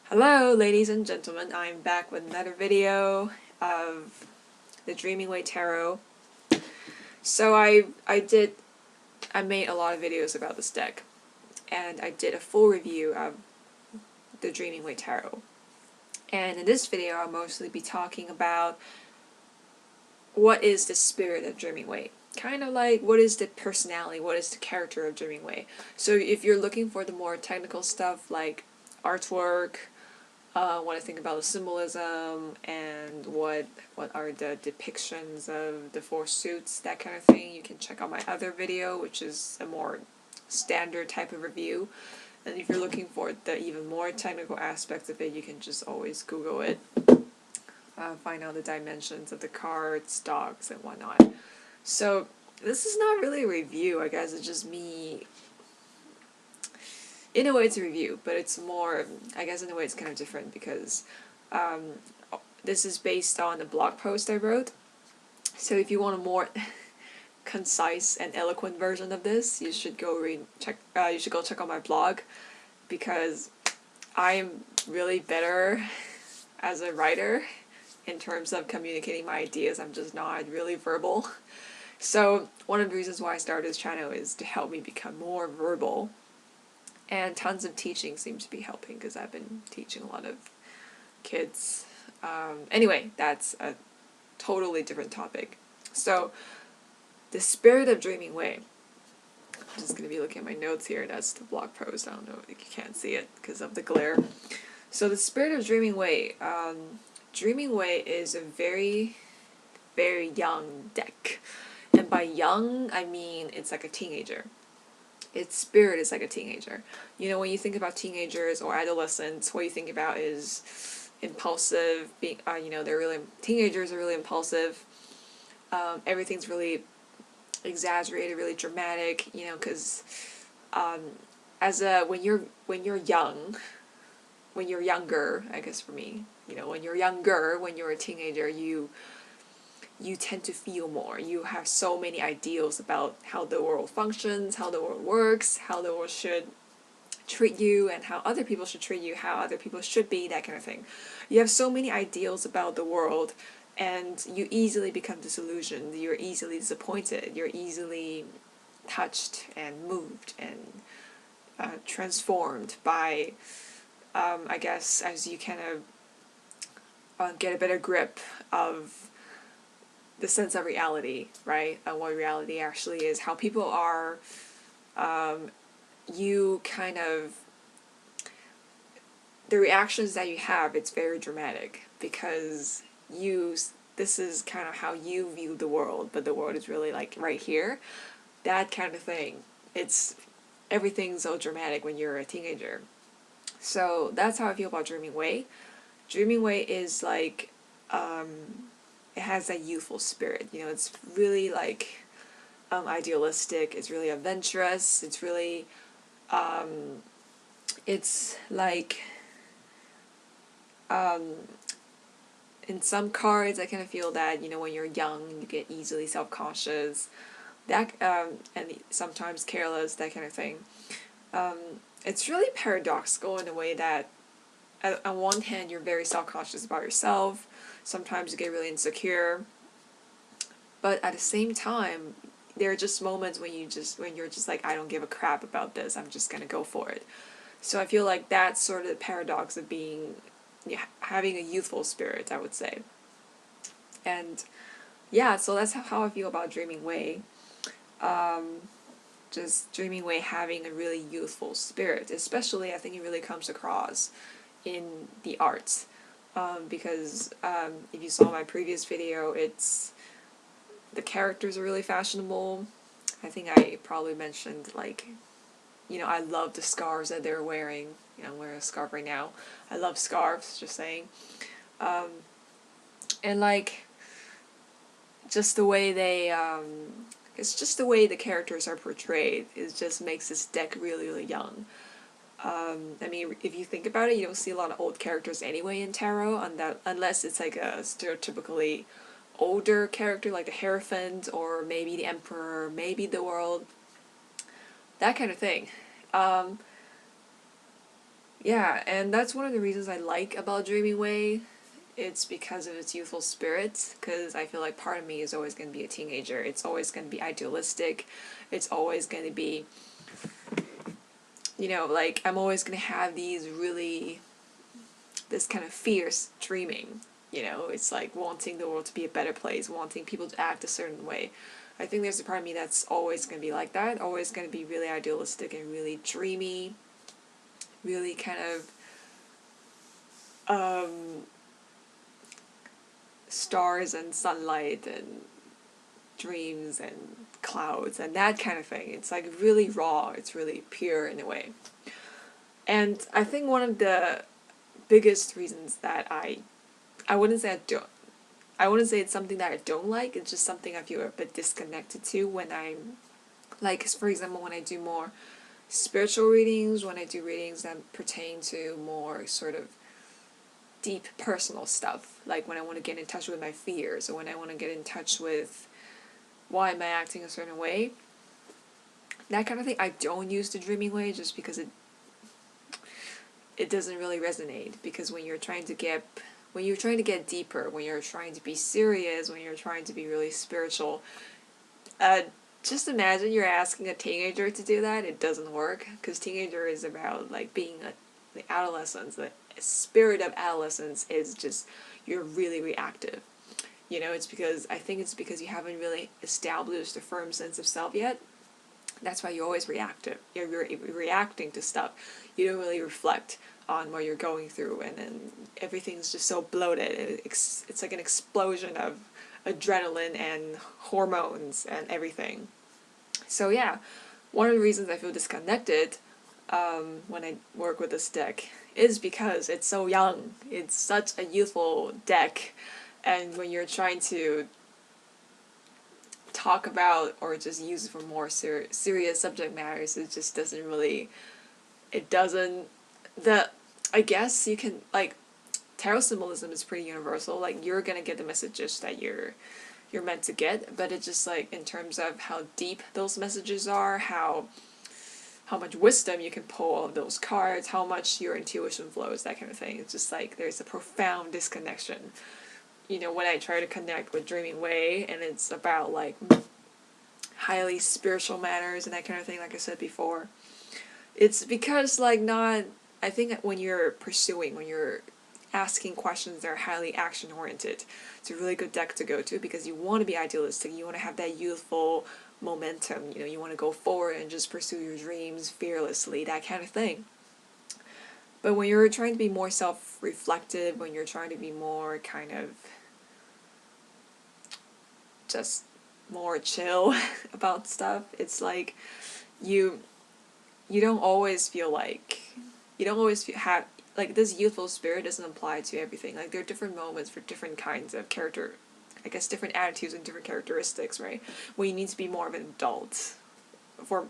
Hello ladies and gentlemen, I'm back with another video of the Dreaming Way Tarot. So I made a lot of videos about this deck, and I did a full review of the Dreaming Way Tarot. And in this video I'll mostly be talking about what is the spirit of Dreaming Way. Kind of like what is the personality, what is the character of Dreaming Way. So if you're looking for the more technical stuff like artwork, what I think about the symbolism and what are the depictions of the four suits, that kind of thing, you can check out my other video, which is a more standard type of review. And if you're looking for the even more technical aspects of it, you can just always Google it, find out the dimensions of the cards, dogs, and whatnot. So this is not really a review, I guess it's just me. In a way it's a review, but it's more, I guess in a way it's kind of different because this is based on a blog post I wrote. So if you want a more concise and eloquent version of this, you should go check out my blog, because I'm really better as a writer in terms of communicating my ideas. I'm just not really verbal. So one of the reasons why I started this channel is to help me become more verbal. And tons of teaching seems to be helping because I've been teaching a lot of kids. Anyway, that's a totally different topic. So, the spirit of Dreaming Way. I'm just going to be looking at my notes here. That's the blog post. I don't know if you can't see it because of the glare. So, the spirit of Dreaming Way. Dreaming Way is a very, very young deck. And by young, I mean it's like a teenager. Its spirit is like a teenager. You know, when you think about teenagers or adolescents, what you think about is impulsive, being, teenagers are really impulsive. Everything's really exaggerated, really dramatic, because when you're younger, I guess for me, when you're younger, when you're a teenager, you tend to feel more. You have so many ideals about how the world functions, how the world works, how the world should treat you, and how other people should treat you, how other people should be, that kind of thing. You have so many ideals about the world, and you easily become disillusioned, you're easily disappointed, you're easily touched and moved and transformed by, I guess, as you kind of get a better grip of the sense of reality, right? What reality actually is, how people are. You kind of, the reactions that you have, it's very dramatic because this is kind of how you view the world, but the world is really like right here, that kind of thing. Everything's so dramatic when you're a teenager. So that's how I feel about Dreaming Way. Dreaming Way is like, it has that youthful spirit, it's really like idealistic, it's really adventurous, it's really, it's like, in some cards I kind of feel that, when you're young, you get easily self-conscious, that, and sometimes careless, that kind of thing. It's really paradoxical in a way that, on one hand, you're very self-conscious about yourself, sometimes you get really insecure, but at the same time, there are just moments when you're just like, I don't give a crap about this, I'm just gonna go for it. So I feel like that's sort of the paradox of having a youthful spirit, I would say. And yeah, so that's how I feel about Dreaming Way. Just Dreaming Way having a really youthful spirit, especially I think it really comes across in the arts. Because if you saw my previous video, the characters are really fashionable. I think I probably mentioned, like, I love the scarves that they're wearing. I'm wearing a scarf right now. I love scarves, just saying. And like, just the way it's just the way the characters are portrayed. It just makes this deck really, really young. I mean, if you think about it, you don't see a lot of old characters anyway in tarot, unless it's like a stereotypically older character, like the Hierophant, or maybe the Emperor, maybe the World, that kind of thing. Yeah, and that's one of the reasons I like about Dreaming Way. It's because of its youthful spirit, because I feel like part of me is always going to be a teenager. It's always going to be idealistic. It's always going to be, like, I'm always going to have this kind of fierce dreaming. It's like wanting the world to be a better place, wanting people to act a certain way. I think there's a part of me that's always going to be like that, always going to be really idealistic and really dreamy, really kind of stars and sunlight and dreams and clouds and that kind of thing. It's like really raw, it's really pure in a way. And I think one of the biggest reasons that I wouldn't say I wouldn't say it's something that I don't like, it's just something I feel a bit disconnected to when I'm, like, for example, when I do more spiritual readings, when I do readings that pertain to more sort of deep personal stuff, like when I want to get in touch with my fears, or when I want to get in touch with why am I acting a certain way, that kind of thing. I don't use the dreaming way just because it doesn't really resonate, because when you're trying to get deeper, when you're trying to be serious, when you're trying to be really spiritual, just imagine you're asking a teenager to do that. It doesn't work, because teenager is about like being the adolescence. The spirit of adolescence is just, you're really reactive. I think it's because you haven't really established a firm sense of self yet. That's why you're always reactive. You're reacting to stuff. You don't really reflect on what you're going through, and then everything's just so bloated. It's like an explosion of adrenaline and hormones and everything. So yeah, one of the reasons I feel disconnected when I work with this deck is because it's so young. It's such a youthful deck, and when you're trying to talk about or just use it for more serious subject matters, it just doesn't really, I guess you can, like, tarot symbolism is pretty universal. Like, you're gonna get the messages that you're meant to get, but it's just like in terms of how deep those messages are, how much wisdom you can pull out of those cards, how much your intuition flows, that kind of thing. It's just like there's a profound disconnection. When I try to connect with Dreaming Way, and it's about like highly spiritual matters and that kind of thing, like I said before, it's because I think when you're asking questions that are highly action oriented, it's a really good deck to go to, because you want to be idealistic, you want to have that youthful momentum, you want to go forward and just pursue your dreams fearlessly, that kind of thing. But when you're trying to be more self-reflective, when you're trying to be more kind of just more chill about stuff, it's like you don't always feel like, have, like, this youthful spirit doesn't apply to everything. Like, there are different moments for different kinds of character, I guess different attitudes and different characteristics, right? When you need to be more of an adult, for,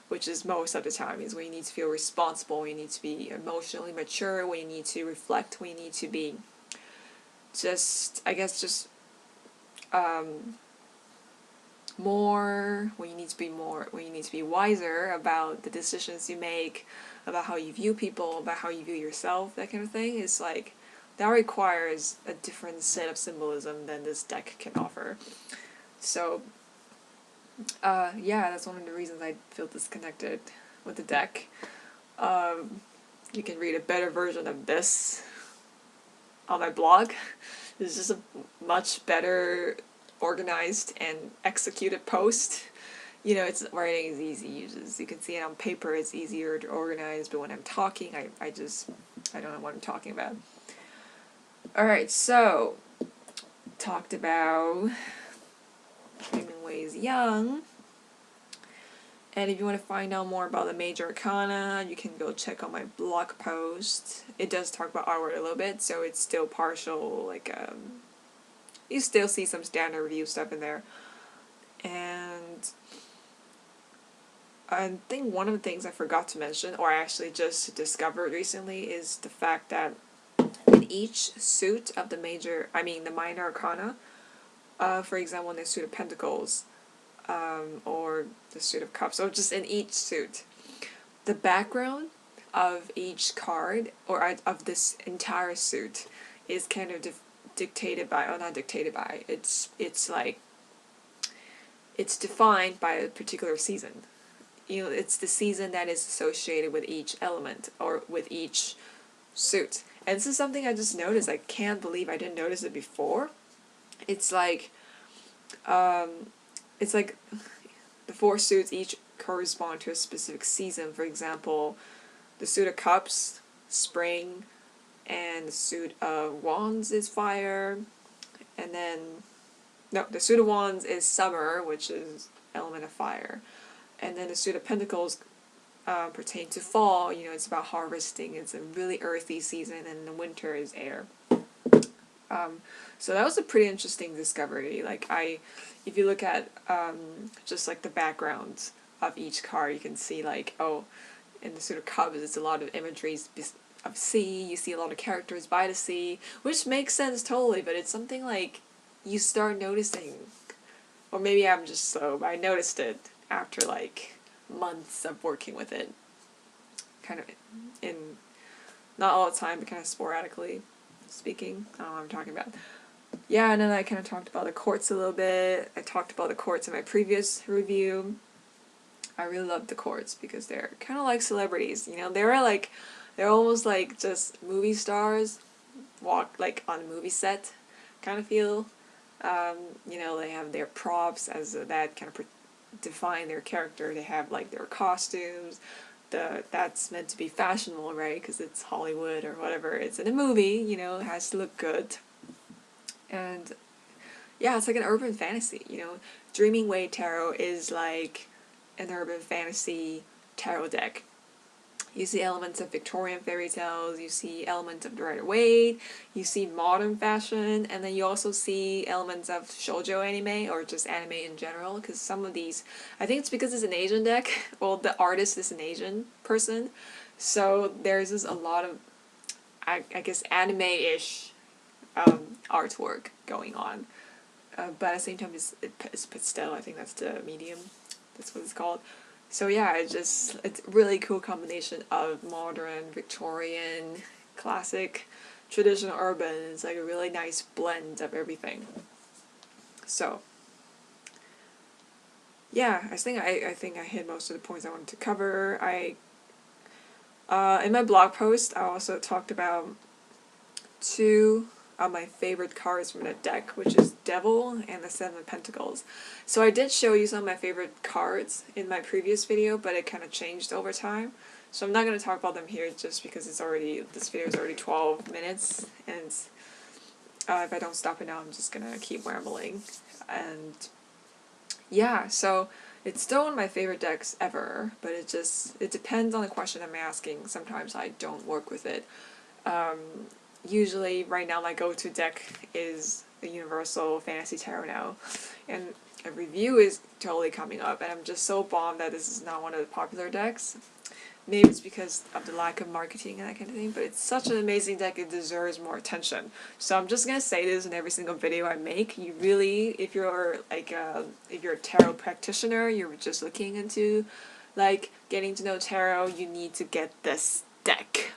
which is most of the time, is when you need to feel responsible, when you need to be emotionally mature, when you need to reflect, when you need to be when you need to be wiser about the decisions you make, about how you view people, about how you view yourself, that kind of thing. Is like, that requires a different set of symbolism than this deck can offer. So yeah, that's one of the reasons I feel disconnected with the deck. You can read a better version of this on my blog. It's just a much better organized and executed post. It's writing is easy. You can see it on paper, it's easier to organize, but when I'm talking, I don't know what I'm talking about. Alright, so talked about Dreaming Ways Young. And if you want to find out more about the major arcana, you can go check out my blog post. It does talk about artwork a little bit, so it's still partial, like, you still see some standard review stuff in there. And I think one of the things I forgot to mention, or I actually just discovered recently, is the fact that in each suit of the minor arcana, for example, in the suit of pentacles, or the suit of cups, or just in each suit, the background of each card, or of this entire suit, is kind of dictated by, or not dictated by, it's like, it's defined by a particular season. You know, it's the season that is associated with each element, or with each suit. And this is something I just noticed. I can't believe I didn't notice it before. It's like, it's like the 4 suits each correspond to a specific season. For example, the suit of cups, spring, and the suit of wands is fire, and then, no, the suit of wands is summer, which is element of fire, and then the suit of pentacles pertain to fall. You know, it's about harvesting. It's a really earthy season, and the winter is air. So that was a pretty interesting discovery. Like, if you look at just like the backgrounds of each card, you can see like, oh, in the suit of cups, it's a lot of imagery of sea. You see a lot of characters by the sea, which makes sense totally, but it's something like you start noticing, or maybe I'm just slow, but I noticed it after like months of working with it, kind of in, not all the time, but kind of sporadically speaking. I don't know what I'm talking about. Yeah, and then I kind of talked about the quartz a little bit. I talked about the quartz in my previous review. I really love the quartz because they're kind of like celebrities, you know. They're almost like just movie stars, walk like on a movie set, kind of feel. You know, they have their props as that kind of define their character. They have like their costumes. That's meant to be fashionable, right? Because it's Hollywood or whatever. It's in a movie, you know. It has to look good. And yeah, it's like an urban fantasy, you know. Dreaming Way Tarot is like an urban fantasy tarot deck. You see elements of Victorian fairy tales, you see elements of the Rider-Waite, you see modern fashion, and then you also see elements of shoujo anime, or just anime in general, because some of these, I think it's because it's an Asian deck, well, the artist is an Asian person, so there's just a lot of, I guess, anime-ish artwork going on. But at the same time, it's pastel, I think that's the medium, that's what it's called. So yeah, it's a really cool combination of modern, Victorian, classic, traditional, urban. It's like a really nice blend of everything. So yeah, I think I hit most of the points I wanted to cover. In my blog post, I also talked about 2 of my favorite cards from the deck, which is Devil and the 7 of Pentacles. So I did show you some of my favorite cards in my previous video, but it kind of changed over time. So I'm not going to talk about them here just because this video is already 12 minutes, and if I don't stop it now, I'm just going to keep rambling. And yeah, so it's still one of my favorite decks ever, but it depends on the question I'm asking. Sometimes I don't work with it. Usually, right now, my go-to deck is the Universal Fantasy Tarot now, and a review is totally coming up, and I'm just so bummed that this is not one of the popular decks. Maybe it's because of the lack of marketing and that kind of thing, but it's such an amazing deck, it deserves more attention. So I'm just gonna say this in every single video I make. You really, if you're a tarot practitioner, you're just looking into, like, getting to know tarot, you need to get this deck,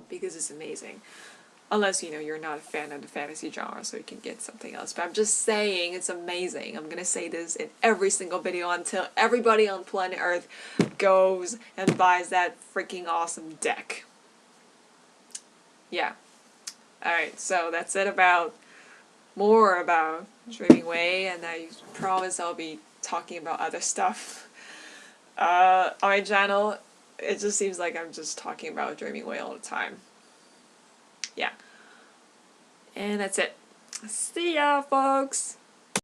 because it's amazing. Unless, you know, you're not a fan of the fantasy genre, so you can get something else. But I'm just saying, it's amazing. I'm gonna say this in every single video until everybody on planet Earth goes and buys that freaking awesome deck. Yeah. Alright, so that's it more about Dreaming Way, and I promise I'll be talking about other stuff. On my channel, it just seems like I'm just talking about Dreaming Way all the time. Yeah. And that's it. See ya, folks!